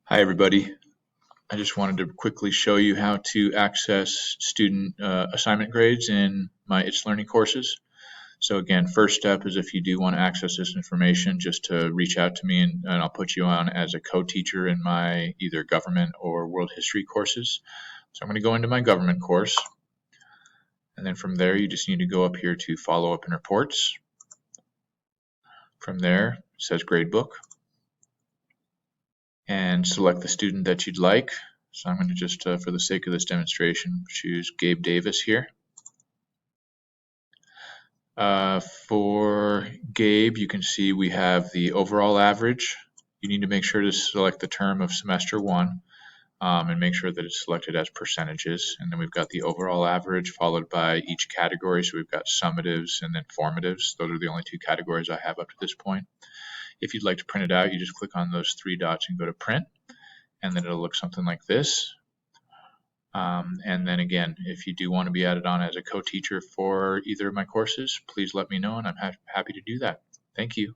Hi, everybody. I just wanted to quickly show you how to access student assignment grades in my It's Learning courses. So again, first step is if you do want to access this information, just to reach out to me and I'll put you on as a co-teacher in my either government or world history courses. So I'm going to go into my government course. And then from there, you just need to go up here to follow up and reports. From there, it says gradebook. And select the student that you'd like. So I'm going to just, for the sake of this demonstration, choose Gabe Davis here. For Gabe, you can see we have the overall average. You need to make sure to select the term of semester one and make sure that it's selected as percentages. And then we've got the overall average followed by each category. So we've got summatives and then formatives. Those are the only two categories I have up to this point. If you'd like to print it out, you just click on those three dots and go to print. And then it'll look something like this. And then again, if you do want to be added on as a co-teacher for either of my courses, please let me know and I'm happy to do that. Thank you.